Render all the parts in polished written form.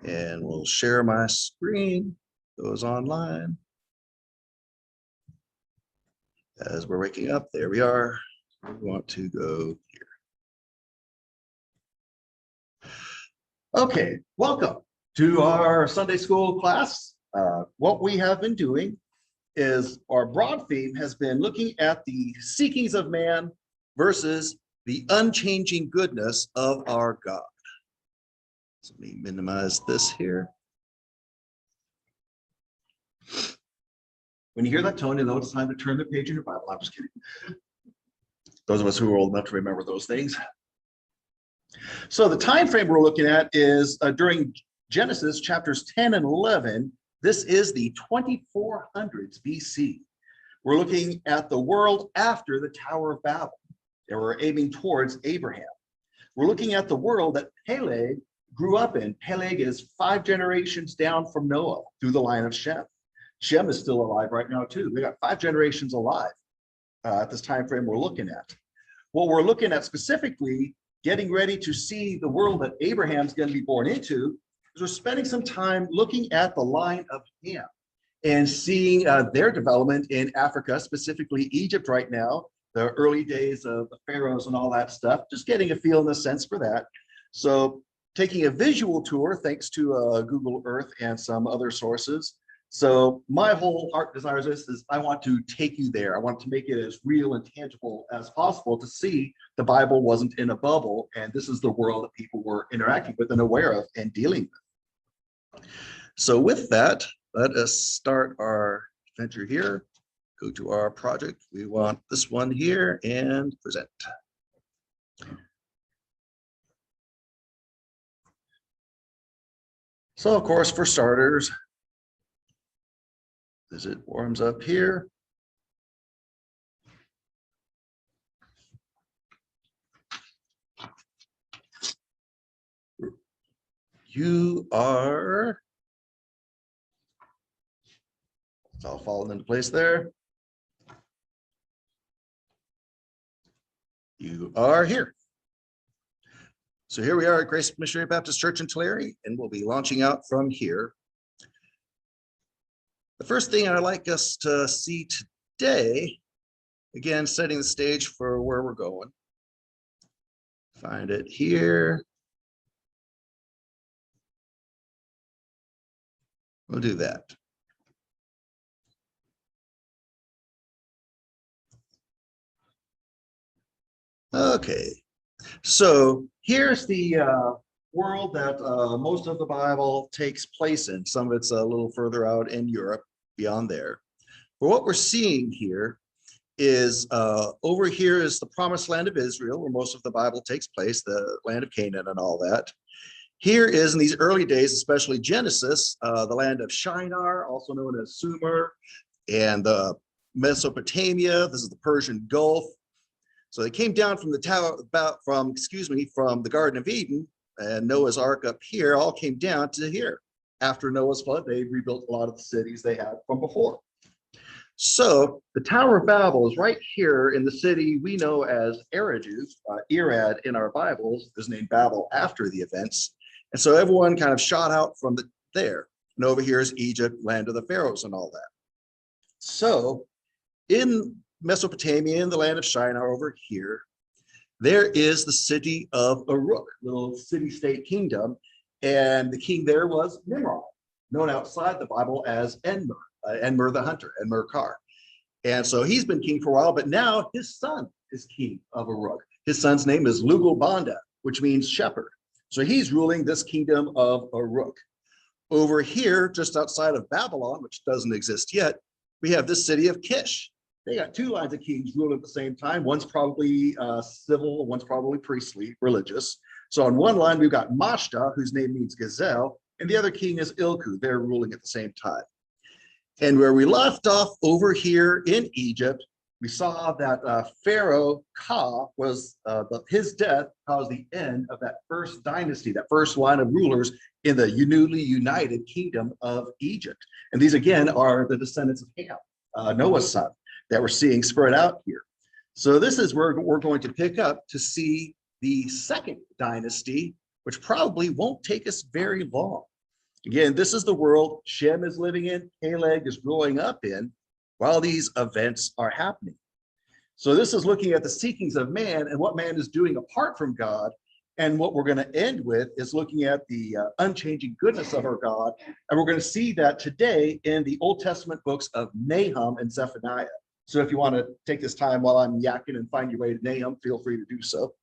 And we'll share my screen, those online. As we're waking up, there we are. We want to go here. Okay, welcome to our Sunday school class. What we have been doing is our broad theme has been looking at the seekings of man versus the unchanging goodness of our God. So let me minimize this here. When you hear that tone, you know it's time to turn the page in your Bible. I'm just kidding. Those of us who are old enough to remember those things. So the time frame we're looking at is during Genesis chapters 10 and 11. This is the 2400s BC. We're looking at the world after the Tower of Babel, and we're aiming towards Abraham. We're looking at the world that Peleg grew up in. Peleg is 5 generations down from Noah through the line of Shem. Shem is still alive right now too. They got 5 generations alive at this time frame we're looking at. What we're looking at specifically, getting ready to see the world that Abraham's going to be born into, is we're spending some time looking at the line of Ham and seeing their development in Africa, specifically Egypt right now, the early days of the pharaohs and all that stuff, just getting a feel and a sense for that. So taking a visual tour, thanks to Google Earth and some other sources. So my whole heart desires is I want to take you there. I want to make it as real and tangible as possible to see the Bible wasn't in a bubble, and this is the world that people were interacting with and aware of and dealing with. So with that, let us start our adventure here. Go to our project. We want this one here and present. So of course, for starters, as it warms up here, you are, it's all falling into place there. You are here. So here we are at Grace Missionary Baptist Church in Tulare, and we'll be launching out from here. The first thing I'd like us to see today, again, setting the stage for where we're going. Find it here. We'll do that. Okay, so here's the world that most of the Bible takes place in. Some of it's a little further out in Europe, beyond there. But what we're seeing here is over here is the promised land of Israel, where most of the Bible takes place, the land of Canaan and all that. Here is, in these early days, especially Genesis, the land of Shinar, also known as Sumer, and Mesopotamia. This is the Persian Gulf. So they came down from the tower, from the Garden of Eden, and Noah's Ark up here, all came down to here. After Noah's flood, they rebuilt a lot of the cities they had from before. So the Tower of Babel is right here in the city we know as Eradu. Irad in our Bibles is named Babel after the events. And so everyone kind of shot out from there. And over here is Egypt, land of the pharaohs and all that. So in Mesopotamia, in the land of Shinar over here, there is the city of Uruk, little city-state kingdom, and the king there was Nimrod, known outside the Bible as Enmer the hunter, Enmer-Kar. And so he's been king for a while, but now his son is king of Uruk. His son's name is Lugal-Banda, which means shepherd. So he's ruling this kingdom of Uruk. Over here, just outside of Babylon, which doesn't exist yet, we have this city of Kish. They got 2 lines of kings ruling at the same time. One's probably civil, one's probably priestly, religious. So on one line, we've got Mashta, whose name means gazelle, and the other king is Ilku. They're ruling at the same time. And where we left off over here in Egypt, we saw that Pharaoh Ka was, his death caused the end of that first dynasty, that first line of rulers in the newly united kingdom of Egypt. And these again are the descendants of Ham, Noah's son, that we're seeing spread out here. So this is where we're going to pick up to see the second dynasty, which probably won't take us very long. Again, this is the world Shem is living in, Peleg is growing up in while these events are happening. So this is looking at the seekings of man and what man is doing apart from God. And what we're going to end with is looking at the unchanging goodness of our God. And we're going to see that today in the Old Testament books of Nahum and Zephaniah. So if you want to take this time while I'm yakking and find your way to Nahum, feel free to do so.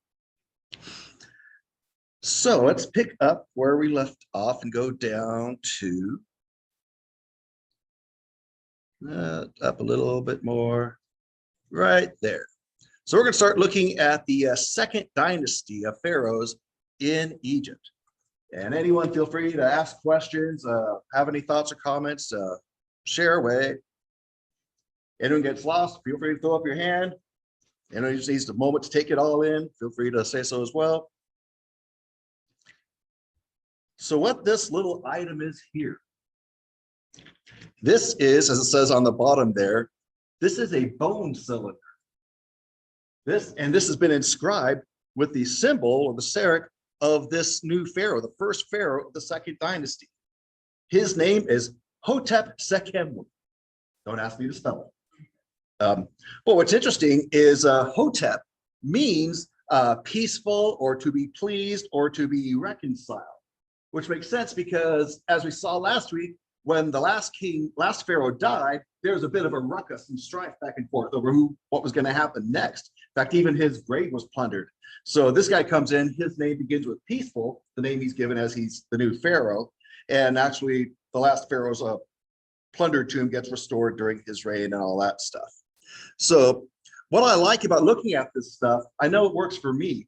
So let's pick up where we left off and go down to up a little bit more right there. So we're going to start looking at the second dynasty of pharaohs in Egypt. And anyone feel free to ask questions, have any thoughts or comments, share away. Anyone gets lost, feel free to throw up your hand. Anyone just needs a moment to take it all in, feel free to say so as well. So what this little item is here, this is, as it says on the bottom there, this is a bone cylinder. This has been inscribed with the symbol or the SERUG of this new pharaoh, the first pharaoh of the second dynasty. His name is Hotep Sekemwu. Don't ask me to spell it. But what's interesting is Hotep means peaceful or to be pleased or to be reconciled, which makes sense because as we saw last week, when the last pharaoh died, there was a bit of a ruckus and strife back and forth over what was going to happen next. In fact, even his grave was plundered. So this guy comes in, his name begins with peaceful, the name he's given as he's the new pharaoh. And actually the last pharaoh's plundered tomb gets restored during his reign and all that stuff. So what I like about looking at this stuff, I know it works for me,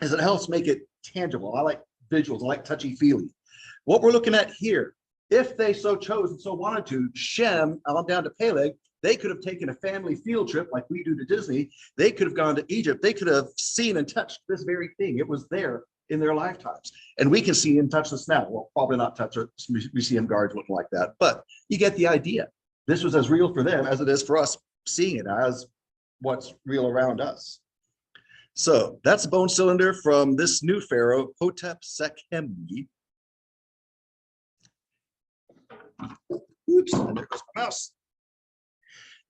is it helps make it tangible. I like visuals, I like touchy-feely. What we're looking at here, if they so chose and so wanted to, Shem on down to Peleg, they could have taken a family field trip like we do to Disney. They could have gone to Egypt. They could have seen and touched this very thing. It was there in their lifetimes. And we can see and touch this now. Well, probably not touch it. Museum guards wouldn't like that, but you get the idea. This was as real for them as it is for us seeing it as what's real around us. So that's a bone cylinder from this new pharaoh, Hotep Sekemwu. Oops, and there goes my mouse.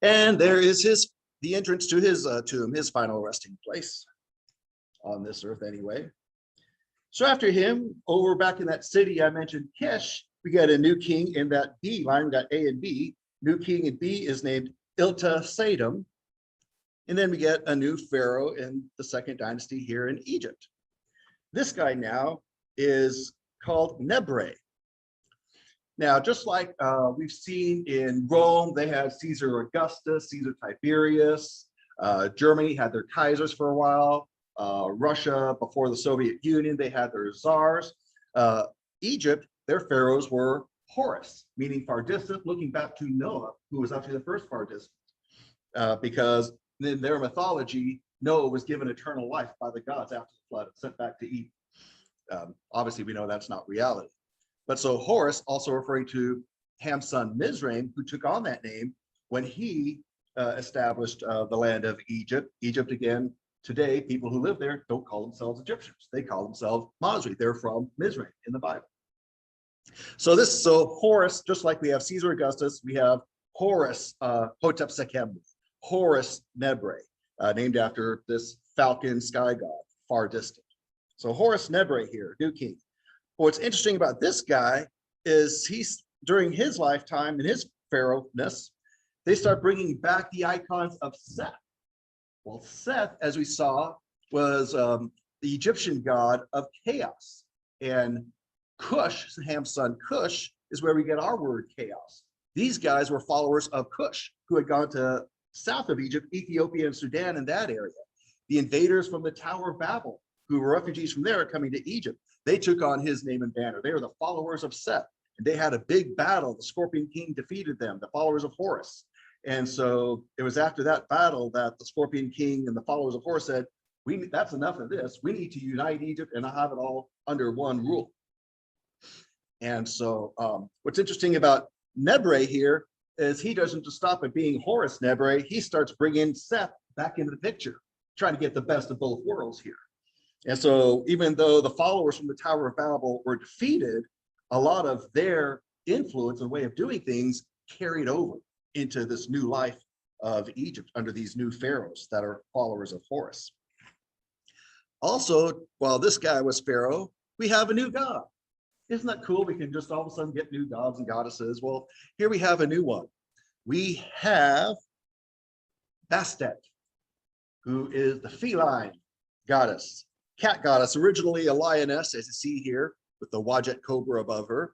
And there is the entrance to his tomb, his final resting place on this earth anyway. So after him, over back in that city I mentioned, Kish, we got a new king in that B line. We got A and B. New king in B is named Ilta-Sadum. And then we get a new pharaoh in the second dynasty here in Egypt. This guy now is called Nebre. Now, just like we've seen in Rome, they had Caesar Augustus, Caesar Tiberius. Germany had their Kaisers for a while. Russia, before the Soviet Union, they had their czars. Egypt, their pharaohs were Horus, meaning far distant, looking back to Noah, who was actually the first far distant. Because in their mythology, Noah was given eternal life by the gods after the flood and sent back to Eden. Obviously, we know that's not reality. But so Horus, also referring to Ham's son Mizraim, who took on that name when he established the land of Egypt. Egypt, again, today, people who live there don't call themselves Egyptians. They call themselves Masri. They're from Mizraim in the Bible. So Horus, just like we have Caesar Augustus, we have Horus Hotep Sekemwu, Horus Nebre, named after this falcon sky god, far distant. So Horus Nebre here, new king. What's interesting about this guy is during his lifetime and his pharaohness, they start bringing back the icons of Seth. Well, Seth, as we saw, was the Egyptian god of chaos. And Cush, Ham's son Cush, is where we get our word chaos. These guys were followers of Cush, who had gone to south of Egypt, Ethiopia and Sudan, in that area. The invaders from the Tower of Babel, who were refugees from there coming to Egypt, they took on his name and banner. They were the followers of Seth. And they had a big battle. The Scorpion King defeated them, the followers of Horus. And so it was after that battle that the Scorpion King and the followers of Horus said, that's enough of this. We need to unite Egypt and have it all under one rule. And so what's interesting about Nebre here is he doesn't just stop at being Horus Nebre. He starts bringing Seth back into the picture, trying to get the best of both worlds here. And so even though the followers from the Tower of Babel were defeated, a lot of their influence and way of doing things carried over into this new life of Egypt under these new pharaohs that are followers of Horus. Also, while this guy was pharaoh, we have a new god. Isn't that cool? We can just all of a sudden get new gods and goddesses. Well, here we have a new one. We have Bastet, who is the feline goddess, cat goddess, originally a lioness, as you see here, with the Wajet cobra above her.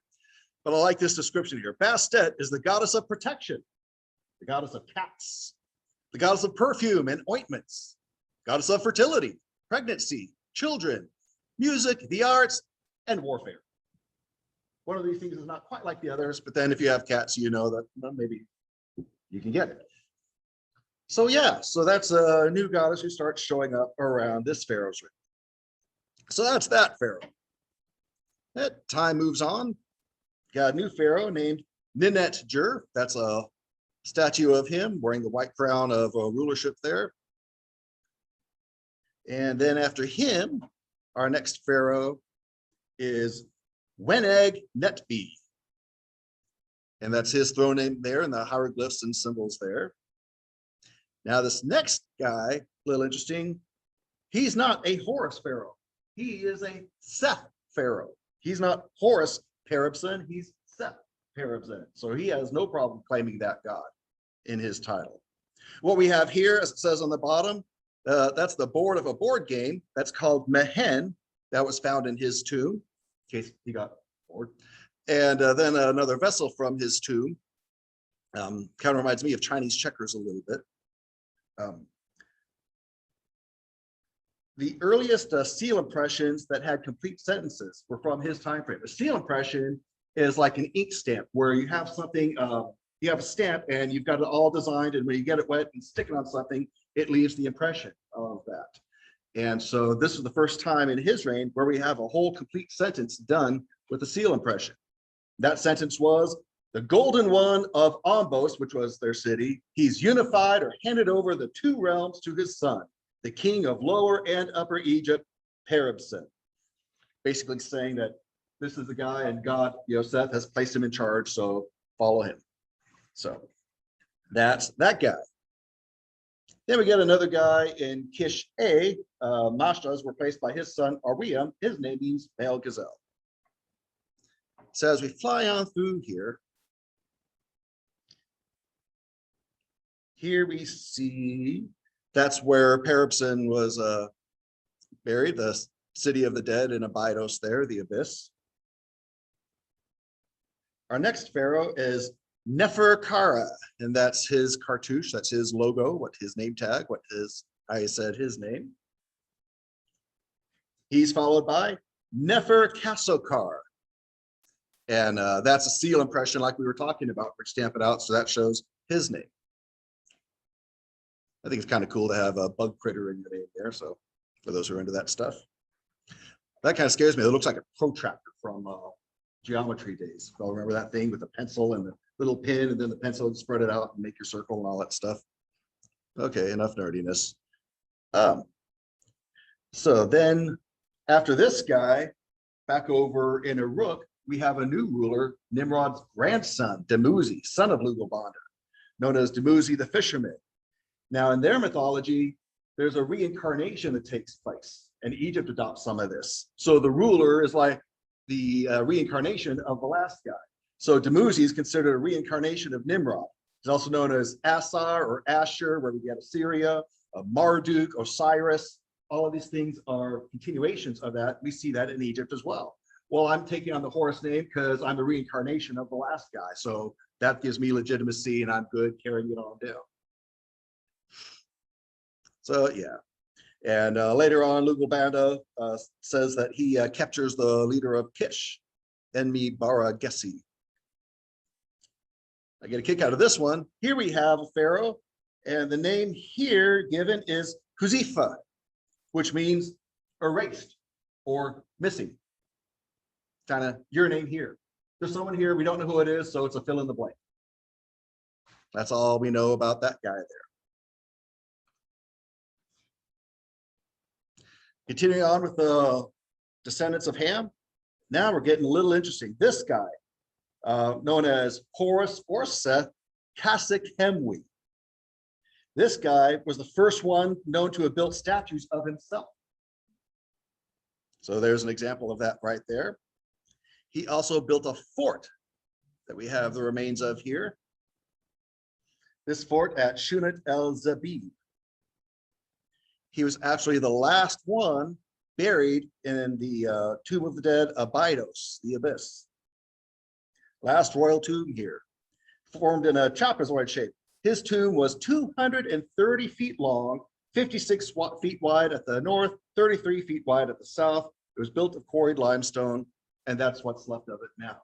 But I like this description here. Bastet is the goddess of protection, the goddess of cats, the goddess of perfume and ointments, goddess of fertility, pregnancy, children, music, the arts, and warfare. One of these things is not quite like the others, but then if you have cats, you know that maybe you can get it. So yeah, so that's a new goddess who starts showing up around this pharaoh's reign. So that's that pharaoh. That time moves on. Got a new pharaoh named Ninetjer. That's a statue of him wearing the white crown of rulership there. And then after him, our next pharaoh is Weneg Netbi. And that's his throne name there and the hieroglyphs and symbols there. Now this next guy, a little interesting, he's not a Horus pharaoh. He is a Seth pharaoh. He's not Horus Peribsen, he's Seth Peribsen. So he has no problem claiming that god in his title. What we have here, as it says on the bottom, that's the board of a board game that's called Mehen, that was found in his tomb, in case he got bored. And then another vessel from his tomb. Kind of reminds me of Chinese checkers a little bit. The earliest seal impressions that had complete sentences were from his time frame. A seal impression is like an ink stamp where you have something, you have a stamp and you've got it all designed, and when you get it wet and stick it on something, it leaves the impression of that. And so this is the first time in his reign where we have a whole complete sentence done with a seal impression. That sentence was, the golden one of Ombos, which was their city, he's unified or handed over the two realms to his son, the king of Lower and Upper Egypt, Peribsen. Basically saying that this is the guy and God, Seth has placed him in charge, so follow him. So that's that guy. Then we get another guy in Kish A. Mashtas were placed by his son Ariam. His name means male gazelle. So as we fly on through here, we see that's where Peribsen was buried, the city of the dead in Abydos there, the abyss. Our next pharaoh is Neferkara, and that's his cartouche, that's his logo, what his name tag, I said his name. He's followed by Neferkasokar. And that's a seal impression like we were talking about, we stamp it out, so that shows his name. I think it's kind of cool to have a bug critter in your name there. So for those who are into that stuff, that kind of scares me. It looks like a protractor from geometry days. Y'all remember that thing with the pencil and the little pin and then the pencil and spread it out and make your circle and all that stuff. Okay, enough nerdiness. So then after this guy, back over in Uruk, we have a new ruler, Nimrod's grandson, Dumuzi, son of Lugalbanda, known as Dumuzi the fisherman. Now, in their mythology, there's a reincarnation that takes place, and Egypt adopts some of this. So the ruler is like the reincarnation of the last guy. So Dumuzi is considered a reincarnation of Nimrod. He's also known as Asar or Asher, where we get Assyria, Marduk, Osiris. All of these things are continuations of that. We see that in Egypt as well. Well, I'm taking on the Horus name because I'm the reincarnation of the last guy. So that gives me legitimacy, and I'm good carrying it on down. So yeah, and later on, Lugalbanda says that he captures the leader of Kish, Enmi Bara Gessi. I get a kick out of this one. Here we have a pharaoh, and the name here given is Kuzifa, which means erased or missing. Kind of your name here. There's someone here, we don't know who it is, so it's a fill in the blank. That's all we know about that guy there. Continuing on with the descendants of Ham, Now we're getting a little interesting. This guy, known as Horus or Seth Kasekhemwy. This guy was the first one known to have built statues of himself. So there's an example of that right there. He also built a fort that we have the remains of here. This fort at Shunat el-Zabib. He was actually the last one buried in the Tomb of the Dead, Abydos, the Abyss. Last royal tomb here, formed in a trapezoid shape. His tomb was 230 feet long, 56 feet wide at the north, 33 feet wide at the south. It was built of quarried limestone, and that's what's left of it now.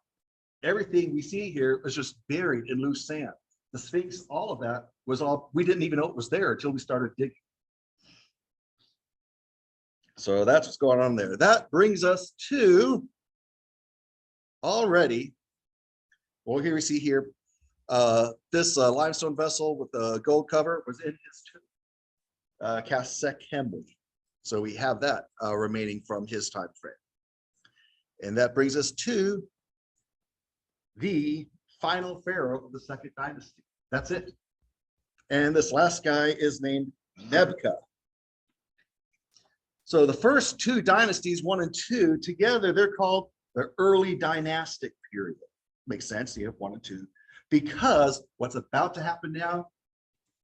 Everything we see here is just buried in loose sand. The Sphinx, all of that was all, we didn't even know it was there until we started digging. So that's what's going on there. That brings us to already, well, here we see here, this limestone vessel with the gold cover was in his tomb, Kasekhemwy. So we have that remaining from his time frame. And that brings us to the final pharaoh of the second dynasty. That's it. And this last guy is named Nebka. So the first two dynasties, 1 and 2, together, they're called the early dynastic period. Makes sense, you have 1 and 2, because what's about to happen now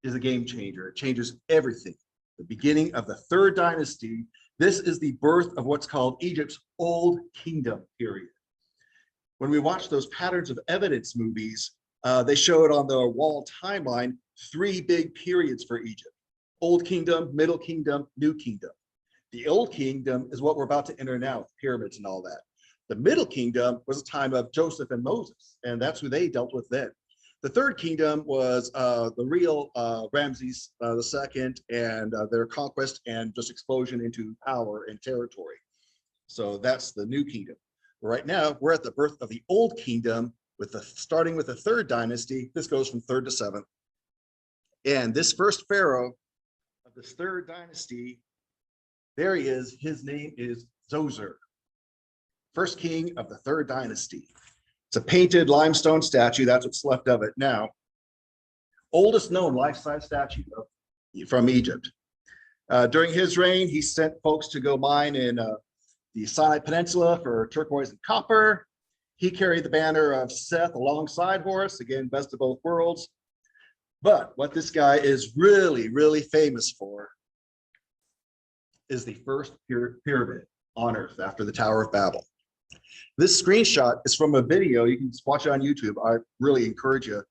is a game changer. It changes everything. The beginning of the third dynasty, this is the birth of what's called Egypt's Old Kingdom period. When we watch those patterns of evidence movies, they show it on the wall timeline, 3 big periods for Egypt: Old Kingdom, Middle Kingdom, New Kingdom. The Old Kingdom is what we're about to enter now, pyramids and all that. The Middle Kingdom was a time of Joseph and Moses, and that's who they dealt with then. The Third Kingdom was the real Ramses II and their conquest and just explosion into power and territory. So that's the New Kingdom. Right now, we're at the birth of the Old Kingdom, with starting with the third dynasty. This goes from 3rd to 7th. And this first pharaoh of this third dynasty, there he is. His name is Djoser, first king of the third dynasty. It's a painted limestone statue. That's what's left of it now. Oldest known life-size statue from Egypt. During his reign, he sent folks to go mine in the Sinai Peninsula for turquoise and copper. He carried the banner of Seth alongside Horus, again, best of both worlds. But what this guy is really, really famous for is the first pyramid on Earth after the Tower of Babel. This screenshot is from a video. You can just watch it on YouTube. I really encourage you.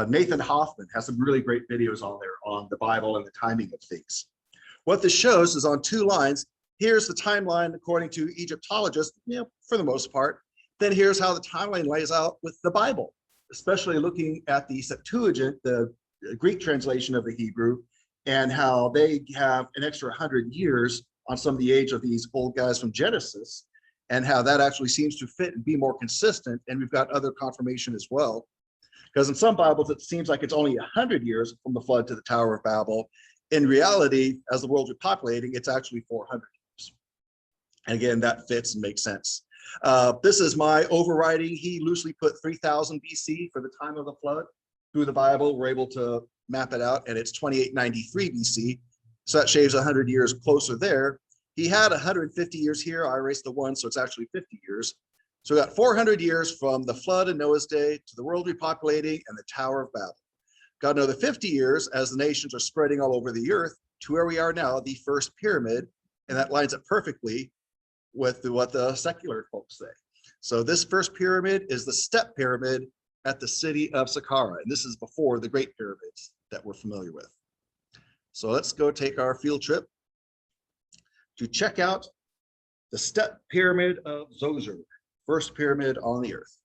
Nathan Hoffman has some really great videos on there on the Bible and the timing of things. What this shows is on 2 lines. Here's the timeline according to Egyptologists, for the most part. Then here's how the timeline lays out with the Bible, especially looking at the Septuagint, the Greek translation of the Hebrew, and how they have an extra 100 years on some of the age of these old guys from Genesis, and how that actually seems to fit and be more consistent. And we've got other confirmation as well, because in some Bibles, it seems like it's only 100 years from the flood to the Tower of Babel. In reality, as the world's repopulating, it's actually 400 years. And again, that fits and makes sense. This is my overriding. He loosely put 3000 BC for the time of the flood. Through the Bible, we're able to map it out, and it's 2893 BC. So that shaves 100 years closer there. He had 150 years here. I erased the 1, so it's actually 50 years. So we got 400 years from the flood in Noah's day to the world repopulating and the Tower of Babel. Got another 50 years as the nations are spreading all over the earth to where we are now, the first pyramid, and that lines up perfectly with what the secular folks say. So this first pyramid is the step pyramid at the city of Saqqara, and this is before the Great Pyramids that we're familiar with. So let's go take our field trip to check out the step pyramid of Djoser, first pyramid on the earth.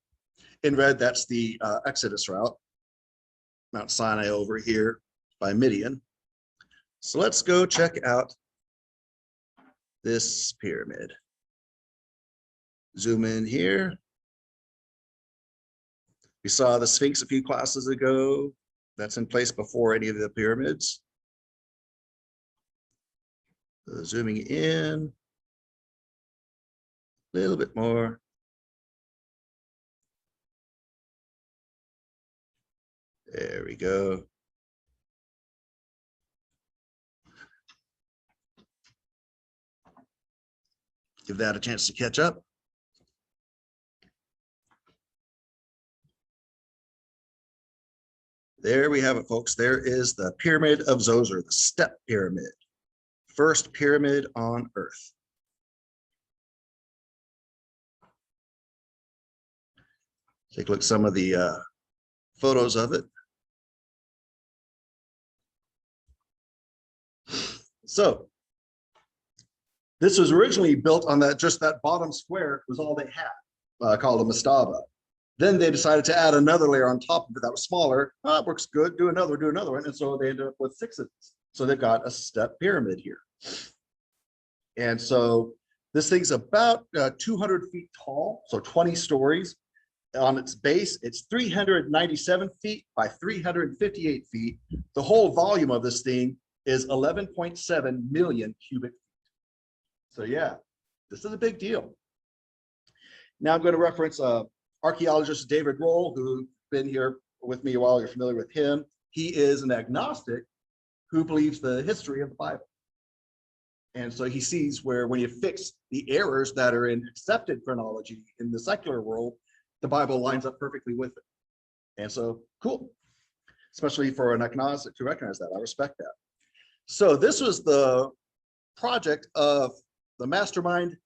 In red, that's the Exodus route, Mount Sinai over here by Midian. So let's go check out this pyramid. Zoom in here. We saw the Sphinx a few classes ago. That's in place before any of the pyramids. Zooming in a little bit more. There we go. Give that a chance to catch up. There we have it, folks. There is the Pyramid of Djoser, the step pyramid. First pyramid on Earth. Take a look at some of the photos of it. So this was originally built on that, just that bottom square was all they had, called a mastaba. Then they decided to add another layer on top of it that was smaller. Oh, it works good, do another one. And so they ended up with 6 of these. So they've got a step pyramid here. And so this thing's about 200 feet tall, so 20 stories. On its base, it's 397 feet by 358 feet. The whole volume of this thing is 11.7 million cubic feet. So yeah, this is a big deal. Now I'm going to reference archaeologist David Roll, who's been here with me a while. You're familiar with him. He is an agnostic who believes the history of the Bible. And so he sees where when you fix the errors that are in accepted chronology in the secular world, the Bible lines up perfectly with it. And so cool, especially for an agnostic to recognize that. I respect that. So this was the project of the mastermind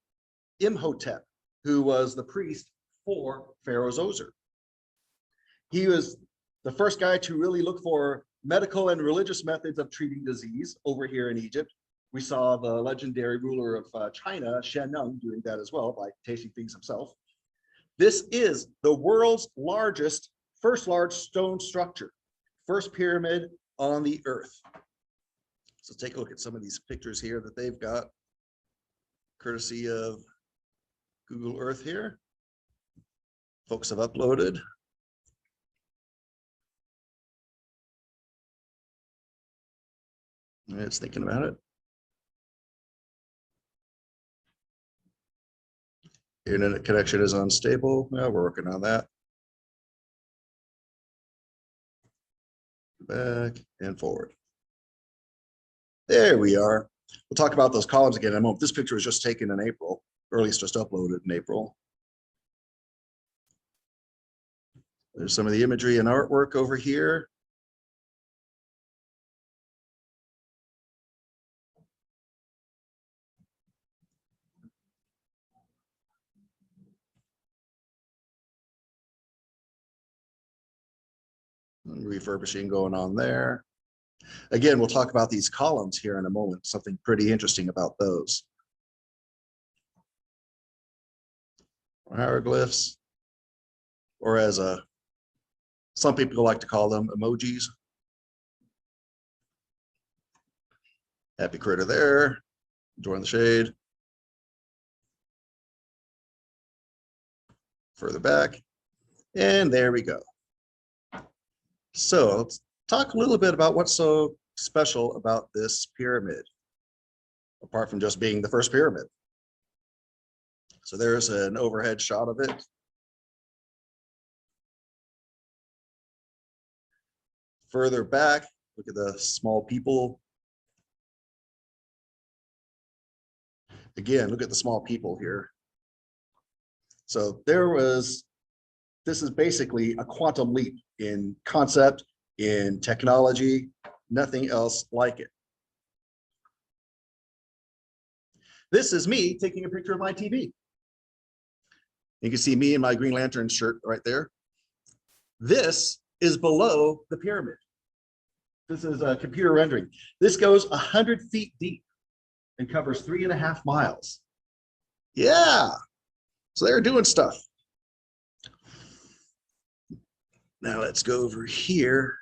Imhotep, who was the priest for Pharaoh Djoser. He was the first guy to really look for medical and religious methods of treating disease over here in Egypt. We saw the legendary ruler of China, Shen doing that as well by tasting things himself. This is the world's largest, first large stone structure, first pyramid on the earth. So take a look at some of these pictures here that they've got, courtesy of Google Earth here. Folks have uploaded. It's thinking about it. Internet connection is unstable. Well, we're working on that. Back and forward. There we are. We'll talk about those columns again in a moment. This picture was just taken in April, or at least just uploaded in April. There's some of the imagery and artwork over here. Refurbishing going on there. Again, we'll talk about these columns here in a moment, something pretty interesting about those. Hieroglyphs, or as some people like to call them, emojis. Happy critter there, enjoying the shade. Further back, and there we go. So let's talk a little bit about what's so special about this pyramid, apart from just being the first pyramid. So there's an overhead shot of it. Further back, look at the small people. Again, look at the small people here. So this is basically a quantum leap in concept, in technology, nothing else like it. This is me taking a picture of my TV. You can see me in my Green Lantern shirt right there. This is below the pyramid. This is a computer rendering. This goes 100 feet deep and covers 3.5 miles. Yeah, so they're doing stuff. Now let's go over here.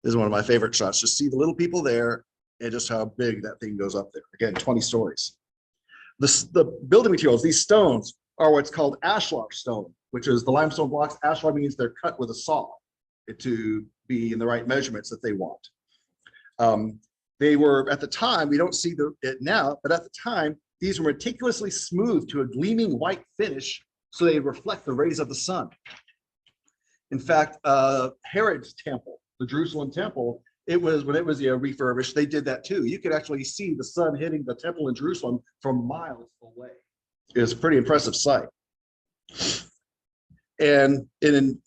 This is one of my favorite shots. Just see the little people there and just how big that thing goes up there. Again, 20 stories. The building materials, these stones are what's called ashlar stone, which is the limestone blocks. Ashlar means they're cut with a saw to be in the right measurements that they want. They were, at the time, we don't see it now, but at the time, these were meticulously smoothed to a gleaming white finish so they reflect the rays of the sun. In fact, Herod's temple, the Jerusalem temple, it was when it was refurbished, they did that too. You could actually see the sun hitting the temple in Jerusalem from miles away. It was a pretty impressive sight. And in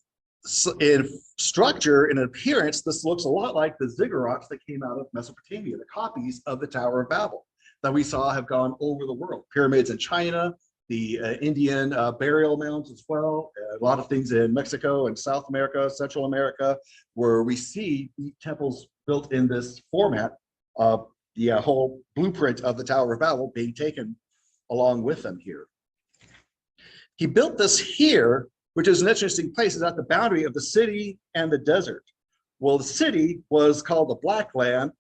structure and appearance, this looks a lot like the ziggurats that came out of Mesopotamia, the copies of the Tower of Babel that we saw have gone over the world. Pyramids in China, the Indian burial mounds as well, a lot of things in Mexico and South America, Central America, where we see the temples built in this format of the whole blueprint of the Tower of Babel being taken along with them here. He built this here, which is an interesting place. It's at the boundary of the city and the desert. Well, the city was called the Black Land,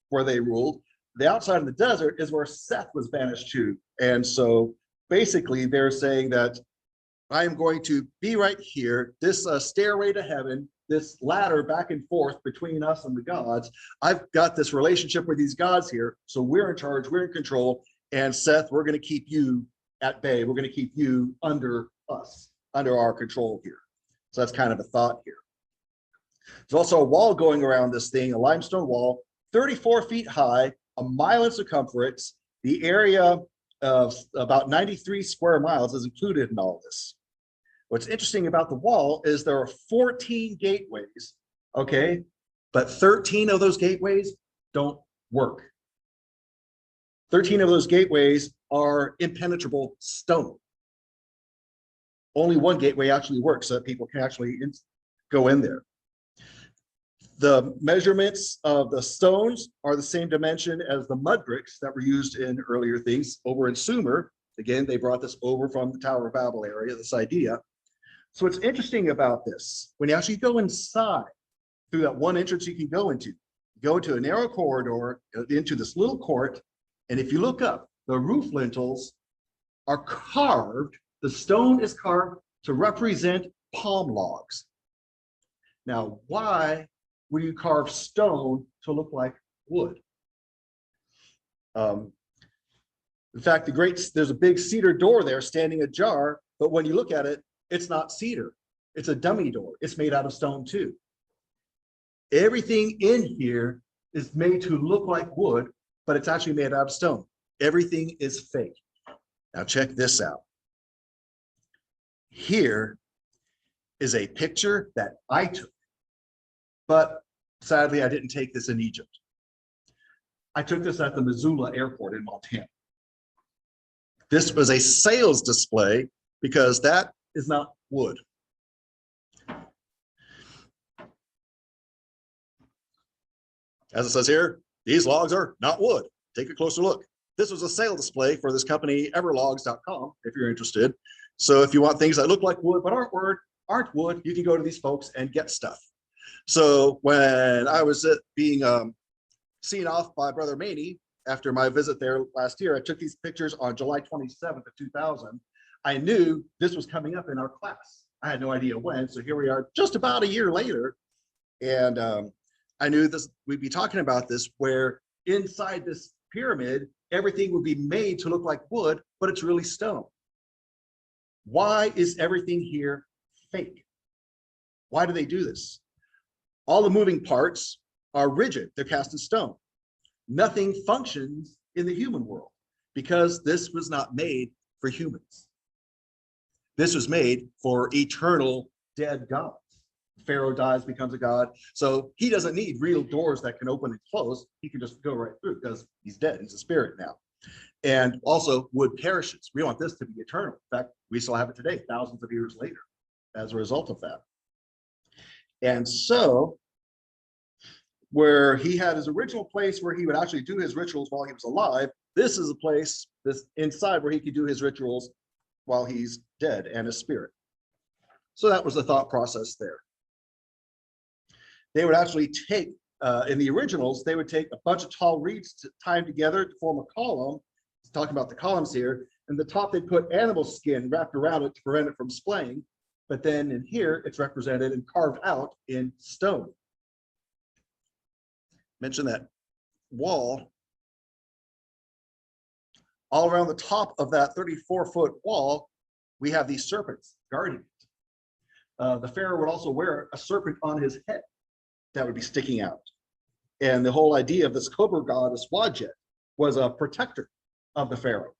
where they ruled. The outside of the desert is where Seth was banished to. And so basically they're saying that I am going to be right here, this stairway to heaven, this ladder back and forth between us and the gods. I've got this relationship with these gods here. So we're in charge, we're in control. And Seth, we're going to keep you at bay. We're going to keep you under us, under our control here. So that's kind of a thought here. There's also a wall going around this thing, a limestone wall, 34 feet high, a mile in circumference. The area of about 93 square miles is included in all this. What's interesting about the wall is there are 14 gateways, okay? But 13 of those gateways don't work. 13 of those gateways are impenetrable stone. Only one gateway actually works so that people can actually go in there. The measurements of the stones are the same dimension as the mud bricks that were used in earlier things over in Sumer. Again, they brought this over from the Tower of Babel area, this idea. So what's interesting about this, when you actually go inside through that one entrance you can go into a narrow corridor into this little court. And if you look up, the roof lintels are carved. The stone is carved to represent palm logs. Now, why would you carve stone to look like wood? In fact, there's a big cedar door there standing ajar, but when you look at it, it's not cedar. It's a dummy door. It's made out of stone too. Everything in here is made to look like wood, but it's actually made out of stone. Everything is fake. Now check this out. Here is a picture that I took, but sadly I didn't take this in Egypt. I took this at the Missoula airport in Montana. This was a sales display because that is not wood. As it says here, these logs are not wood. Take a closer look. This was a sale display for this company, everlogs.com, if you're interested. So if you want things that look like wood but aren't wood, you can go to these folks and get stuff. So when I was being seen off by Brother Maney after my visit there last year, I took these pictures on July 27th of 2000. I knew this was coming up in our class. I had no idea when, so here we are just about a year later. And I knew this, we'd be talking about this, where inside this pyramid, everything would be made to look like wood, but it's really stone. Why is everything here fake? Why do they do this? All the moving parts are rigid, they're cast in stone. Nothing functions in the human world because this was not made for humans. This was made for eternal dead gods. Pharaoh dies, becomes a god. So he doesn't need real doors that can open and close. He can just go right through because he's dead. He's a spirit now. And also wood perishes. We want this to be eternal. In fact, we still have it today, thousands of years later, as a result of that. And so where he had his original place where he would actually do his rituals while he was alive, this is a place, this inside, where he could do his rituals while he's dead and a spirit. So that was the thought process there. They would actually take, in the originals, they would take a bunch of tall reeds to tie them together to form a column. Talking about the columns here, and the top they put animal skin wrapped around it to prevent it from splaying. But then in here, it's represented and carved out in stone. Mention that wall. All around the top of that 34-foot wall, we have these serpents guarding it. the pharaoh would also wear a serpent on his head that would be sticking out. And the whole idea of this cobra goddess Wadjet was a protector of the pharaoh.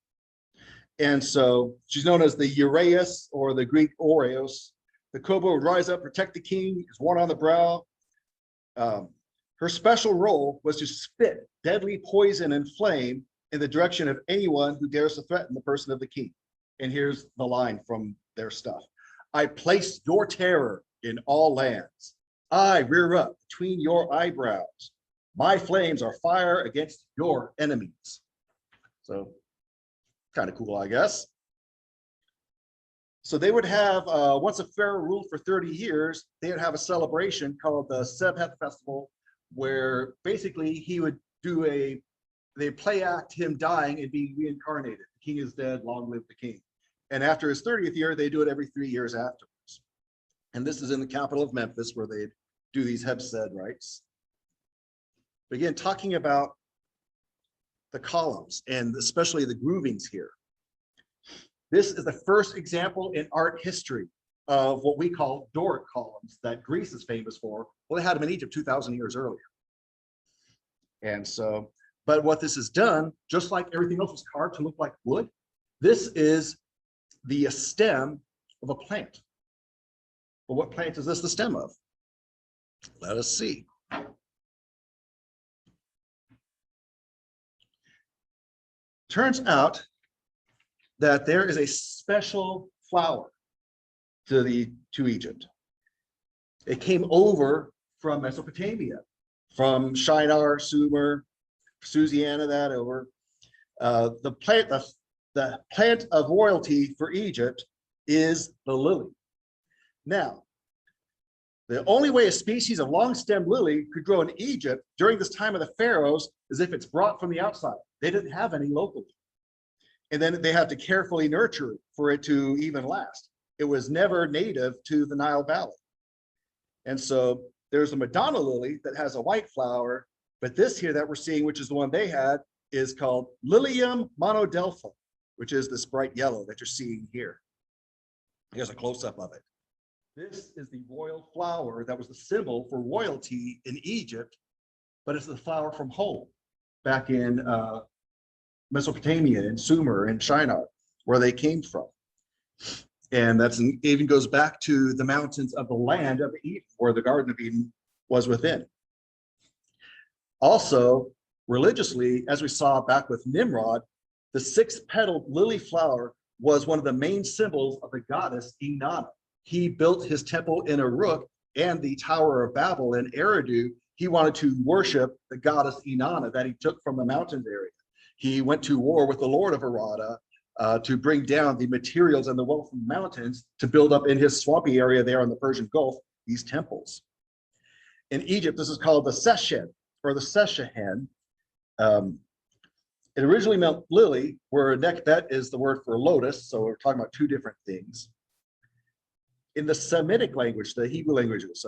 And so she's known as the Uraeus, or the Greek Oreos. The cobra would rise up, protect the king, is worn on the brow. Her special role was to spit deadly poison and flame in the direction of anyone who dares to threaten the person of the king. And here's the line from their stuff. I place your terror in all lands. I rear up between your eyebrows. My flames are fire against your enemies. So kind of cool, I guess. So they would have, once a pharaoh ruled for 30 years, they would have a celebration called the Sebhet Festival, where basically he would do they play act him dying and being reincarnated. The king is dead, long live the king. And after his 30th year, they do it every 3 years afterwards. And this is in the capital of Memphis, where they do these Hebsed rites. Again, talking about the columns and especially the groovings here. This is the first example in art history of what we call Doric columns that Greece is famous for. Well, they had them in Egypt 2,000 years earlier. And so, but what this has done, just like everything else was carved to look like wood, this is the stem of a plant. Well, what plant is this the stem of? Let us see. Turns out that there is a special flower to Egypt. It came over from Mesopotamia, from Shinar, Sumer, Susiana, that over. The plant of royalty for Egypt is the lily. Now, the only way a species of long-stemmed lily could grow in Egypt during this time of the pharaohs is if it's brought from the outside. They didn't have any locally. And then they have to carefully nurture it for it to even last. It was never native to the Nile Valley. And so there's a Madonna lily that has a white flower, but this here that we're seeing, which is the one they had, is called Lilium monodelpha, which is this bright yellow that you're seeing here. Here's a close-up of it. This is the royal flower that was the symbol for royalty in Egypt, but it's the flower from home back in Mesopotamia and Sumer and Shinar, where they came from. And that's even goes back to the mountains of the land of Eden, where the Garden of Eden was within. Also, religiously, as we saw back with Nimrod, the six-petaled lily flower was one of the main symbols of the goddess Inanna. He built his temple in Uruk and the Tower of Babel in Eridu. He wanted to worship the goddess Inanna that he took from the mountains area. He went to war with the Lord of Harada to bring down the materials and the wealth from the mountains to build up in his swampy area there in the Persian Gulf, these temples. In Egypt, this is called the Seshen or the Seshehen. It originally meant lily, where nekbet is the word for lotus. So we're talking about two different things. In the Semitic language, the Hebrew languages,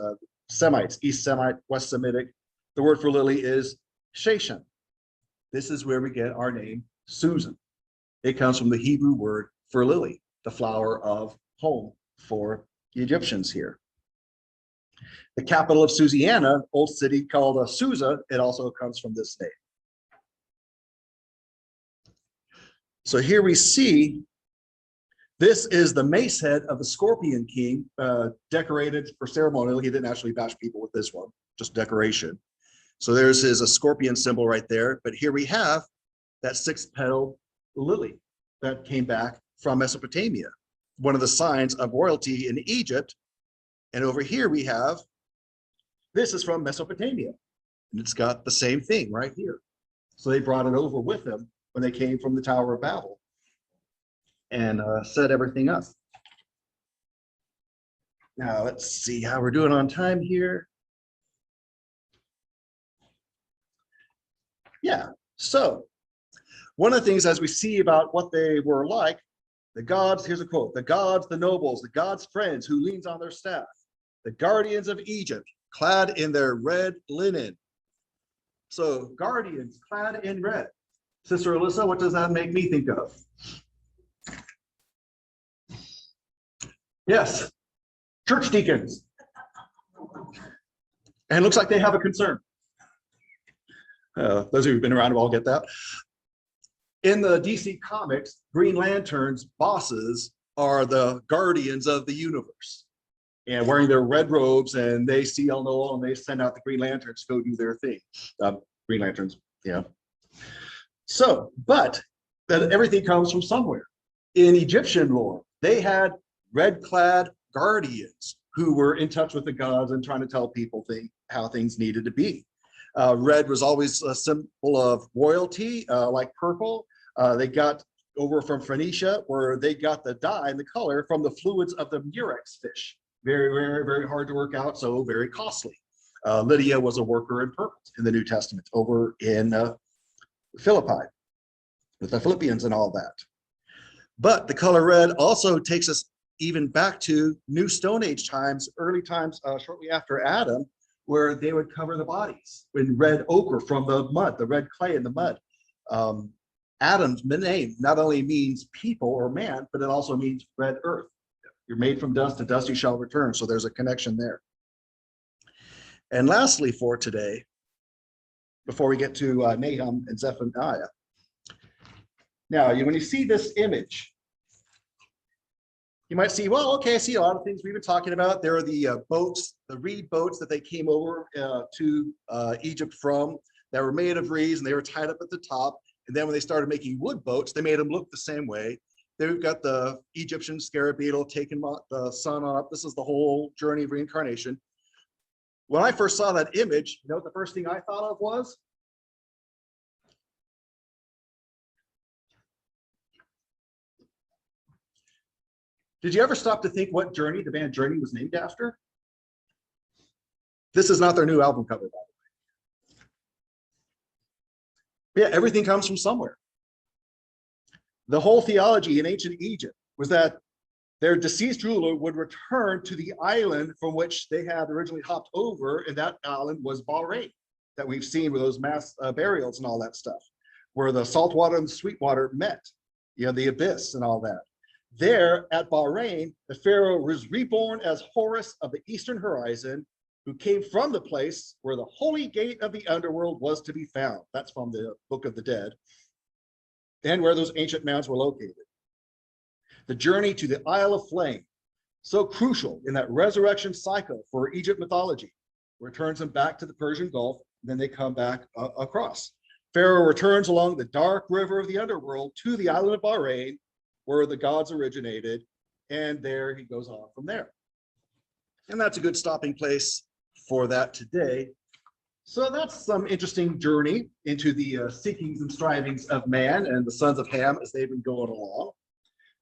Semites, East Semite, West Semitic, the word for lily is Sheshen. This is where we get our name, Susan. It comes from the Hebrew word for lily, the flower of home for the Egyptians here. The capital of Susiana, old city called Susa, it also comes from this name. So here we see, this is the mace head of the Scorpion King, decorated for ceremonial. He didn't actually bash people with this one, just decoration. So there's his scorpion symbol right there. But here we have that six-petaled lily that came back from Mesopotamia, one of the signs of royalty in Egypt. And over here we have, this is from Mesopotamia, and it's got the same thing right here. So they brought it over with them when they came from the Tower of Babel and set everything up. Now let's see how we're doing on time here. Yeah, so one of the things as we see about what they were like, the gods, here's a quote, the gods, the nobles, the gods' friends who leans on their staff, the guardians of Egypt, clad in their red linen. So guardians clad in red. Sister Alyssa, what does that make me think of? Yes, church deacons. And it looks like they have a concern. Those of you who've been around will all get that. In the DC comics, Green Lantern's bosses are the guardians of the universe and wearing their red robes, and they see all know all, and they send out the Green Lanterns to go do their thing. Green Lanterns, yeah. So, but that everything comes from somewhere. In Egyptian lore, they had red-clad guardians who were in touch with the gods and trying to tell people how things needed to be. Red was always a symbol of royalty, like purple. They got over from Phoenicia, where they got the dye and the color from the fluids of the murex fish. Very, very, very hard to work out, so very costly. Lydia was a worker in purple in the New Testament over in Philippi with the Philippians and all that. But the color red also takes us even back to New Stone Age times, early times, shortly after Adam, where they would cover the bodies in red ochre from the mud, the red clay in the mud. Adam's name not only means people or man, but it also means red earth. You're made from dust, to dust you shall return. So there's a connection there. And lastly for today, before we get to Nahum and Zephaniah. Now, when you see this image, you might see, well, okay, I see a lot of things we've been talking about. There are the boats, the reed boats that they came over to Egypt from, that were made of reeds, and they were tied up at the top. And then when they started making wood boats, they made them look the same way. Then we've got the Egyptian scarab beetle taking the sun on up. This is the whole journey of reincarnation. When I first saw that image, you know what the first thing I thought of was? Did you ever stop to think what Journey, the band Journey, was named after? This is not their new album cover, by the way. Yeah, everything comes from somewhere. The whole theology in ancient Egypt was that their deceased ruler would return to the island from which they had originally hopped over, and that island was Bahrain, that we've seen with those mass burials and all that stuff, where the salt water and the sweet water met, you know, the abyss and all that. There at Bahrain, the pharaoh was reborn as Horus of the eastern horizon, who came from the place where the holy gate of the underworld was to be found. That's from the Book of the Dead, and where those ancient mounds were located. The journey to the Isle of Flame, so crucial in that resurrection cycle for Egypt mythology, returns them back to the Persian Gulf, and then they come back across. Pharaoh returns along the dark river of the underworld to the island of Bahrain, where the gods originated, and there he goes on from there. And that's a good stopping place for that today. So that's some interesting journey into the seekings and strivings of man and the sons of Ham as they've been going along.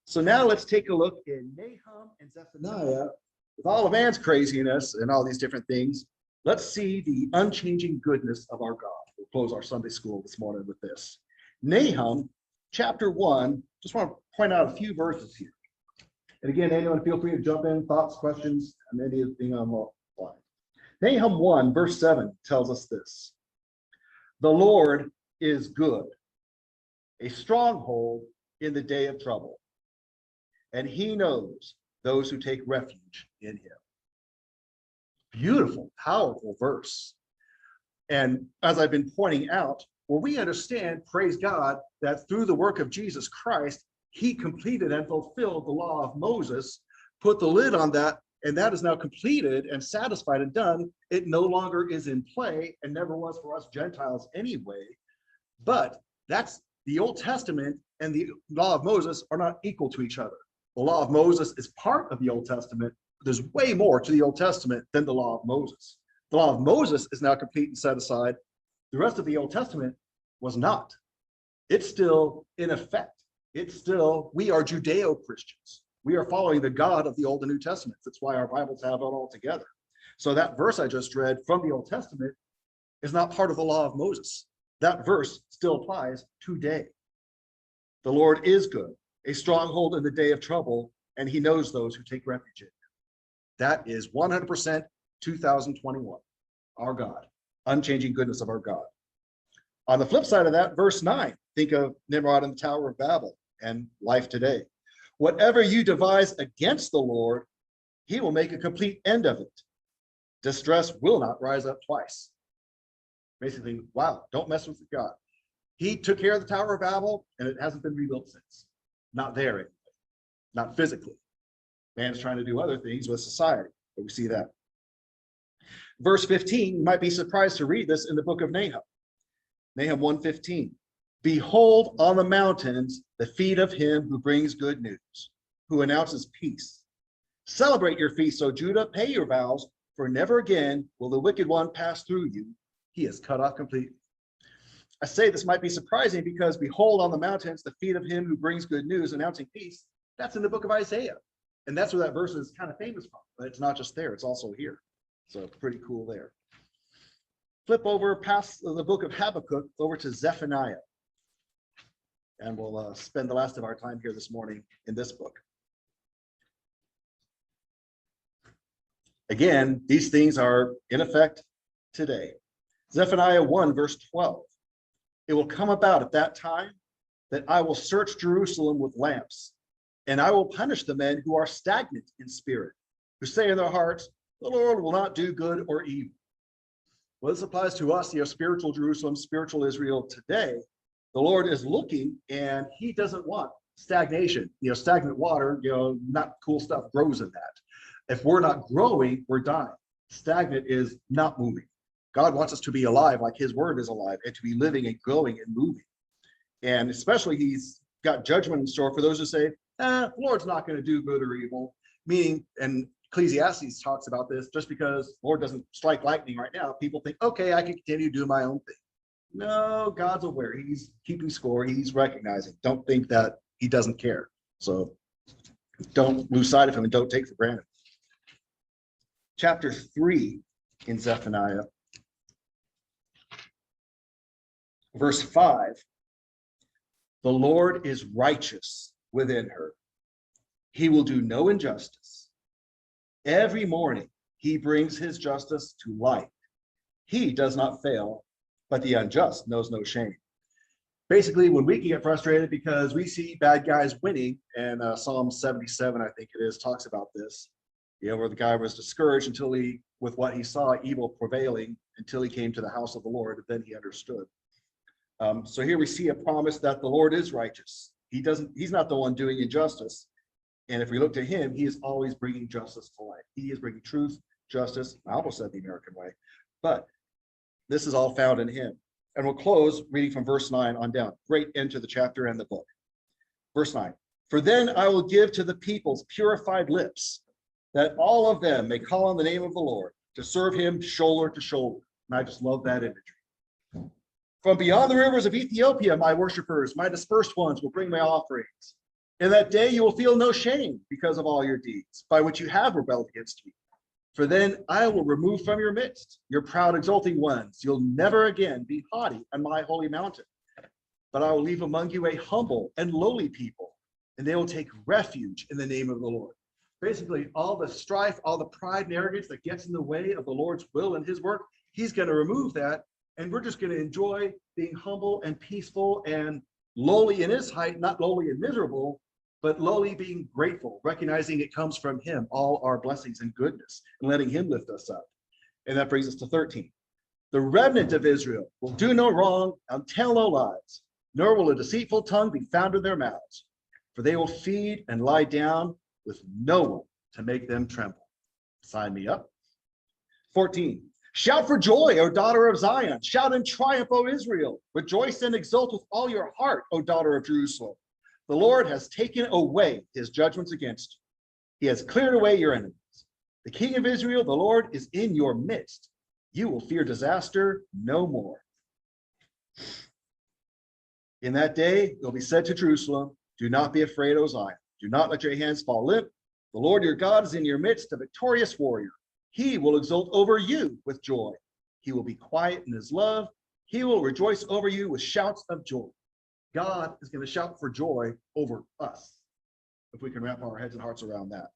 So now let's take a look in Nahum and Zephaniah. With all of man's craziness and all these different things, let's see the unchanging goodness of our God. We'll close our Sunday school this morning with this. Nahum chapter 1, just want to point out a few verses here. And again, anyone feel free to jump in, thoughts, questions, and anything on the line. Nahum 1, verse 7 tells us this. The Lord is good, a stronghold in the day of trouble, and he knows those who take refuge in him. Beautiful, powerful verse. And as I've been pointing out, where we understand, praise God, that through the work of Jesus Christ, he completed and fulfilled the law of Moses, put the lid on that, and that is now completed and satisfied and done. It no longer is in play and never was for us Gentiles anyway. But that's the Old Testament and the law of Moses are not equal to each other. The law of Moses is part of the Old Testament. There's way more to the Old Testament than the law of Moses. The law of Moses is now complete and set aside. The rest of the Old Testament was not. It's still in effect. It's still, we are Judeo-Christians. We are following the God of the Old and New Testaments. That's why our Bibles have it all together. So that verse I just read from the Old Testament is not part of the law of Moses. That verse still applies today. The Lord is good, a stronghold in the day of trouble, and he knows those who take refuge in him. That is 100% 2021, our God, unchanging goodness of our God. On the flip side of that, verse 9, think of Nimrod and the Tower of Babel and life today. Whatever you devise against the Lord, He will make a complete end of it. Distress will not rise up twice. Basically, wow, don't mess with God. He took care of the Tower of Babel, and it hasn't been rebuilt since. Not there anyway, not physically. Man's trying to do other things with society, but we see that. Verse 15, you might be surprised to read this in the book of Nahum. Nahum 1:15. Behold on the mountains the feet of him who brings good news, who announces peace. Celebrate your feasts, O Judah, pay your vows, for never again will the wicked one pass through you. He is cut off completely. I say this might be surprising because behold on the mountains the feet of him who brings good news, announcing peace. That's in the book of Isaiah. And that's where that verse is kind of famous from, but it's not just there, it's also here. So pretty cool there. Flip over past the book of Habakkuk over to Zephaniah. And we'll spend the last of our time here this morning in this book. Again, these things are in effect today. Zephaniah 1 verse 12. It will come about at that time that I will search Jerusalem with lamps, and I will punish the men who are stagnant in spirit, who say in their hearts, the Lord will not do good or evil. Well, this applies to us, spiritual Jerusalem, spiritual Israel today. The Lord is looking, and he doesn't want stagnation, stagnant water, not cool stuff grows in that. If we're not growing, we're dying. Stagnant is not moving. God wants us to be alive like his word is alive, and to be living and growing and moving. And especially he's got judgment in store for those who say, the Lord's not going to do good or evil. Meaning, and Ecclesiastes talks about this, just because the Lord doesn't strike lightning right now, people think, okay, I can continue to do my own thing. No, God's aware. He's keeping score. He's recognizing. Don't think that he doesn't care. So don't lose sight of him and don't take for granted. Chapter 3 in Zephaniah, verse 5. The Lord is righteous within her. He will do no injustice. Every morning he brings his justice to light. He does not fail, but the unjust knows no shame. Basically, when we can get frustrated because we see bad guys winning, and Psalm 77, I think it is, talks about this, where the guy was discouraged until with what he saw, evil prevailing, until he came to the house of the Lord, and then he understood. So here we see a promise that the Lord is righteous. He's not the one doing injustice. And if we look to him, he is always bringing justice to light. He is bringing truth, justice. I almost said the American way, but this is all found in him. And we'll close reading from verse 9 on down. Great end to the chapter and the book. Verse 9. For then I will give to the peoples purified lips, that all of them may call on the name of the Lord, to serve him shoulder to shoulder. And I just love that imagery. From beyond the rivers of Ethiopia, my worshipers, my dispersed ones will bring my offerings. In that day you will feel no shame because of all your deeds, by which you have rebelled against me. For then I will remove from your midst your proud exulting ones. You'll never again be haughty on my holy mountain. But I will leave among you a humble and lowly people, and they will take refuge in the name of the Lord. Basically, all the strife, all the pride and arrogance that gets in the way of the Lord's will and his work, he's going to remove that. And we're just going to enjoy being humble and peaceful and lowly in his height, not lowly and miserable, but lowly being grateful, recognizing it comes from him, all our blessings and goodness, and letting him lift us up. And that brings us to 13. The remnant of Israel will do no wrong and tell no lies, nor will a deceitful tongue be found in their mouths, for they will feed and lie down with no one to make them tremble. Sign me up. 14. Shout for joy, O daughter of Zion. Shout in triumph, O Israel. Rejoice and exult with all your heart, O daughter of Jerusalem. The Lord has taken away his judgments against you. He has cleared away your enemies. The King of Israel, the Lord, is in your midst. You will fear disaster no more. In that day, it will be said to Jerusalem, do not be afraid, O Zion. Do not let your hands fall limp. The Lord your God is in your midst, a victorious warrior. He will exult over you with joy. He will be quiet in his love. He will rejoice over you with shouts of joy. God is going to shout for joy over us, if we can wrap our heads and hearts around that.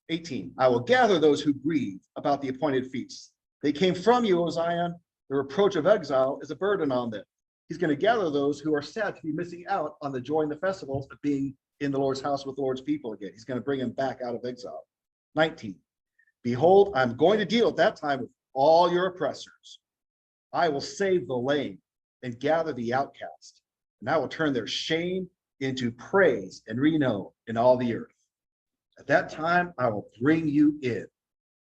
18, I will gather those who grieve about the appointed feasts. They came from you, O Zion. The reproach of exile is a burden on them. He's going to gather those who are sad to be missing out on the joy and the festivals of being in the Lord's house with the Lord's people again. He's going to bring them back out of exile. 19. Behold, I'm going to deal at that time with all your oppressors. I will save the lame and gather the outcast, and I will turn their shame into praise and renown in all the earth. At that time, I will bring you in,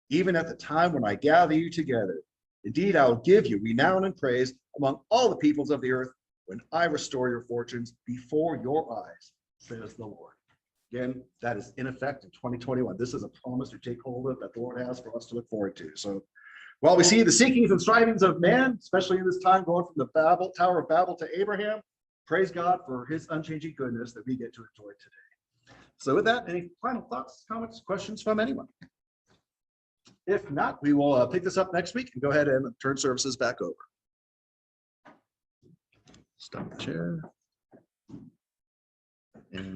even at the time when I gather you together. Indeed, I will give you renown and praise among all the peoples of the earth when I restore your fortunes before your eyes, says the Lord. Again, that is in effect in 2021. This is a promise to take hold of that the Lord has for us to look forward to. So while we see the seekings and strivings of man, especially in this time going from the Tower of Babel to Abraham, praise God for his unchanging goodness that we get to enjoy today. So with that, any final thoughts, comments, questions from anyone? If not, we will pick this up next week and go ahead and turn services back over. Stop the share. And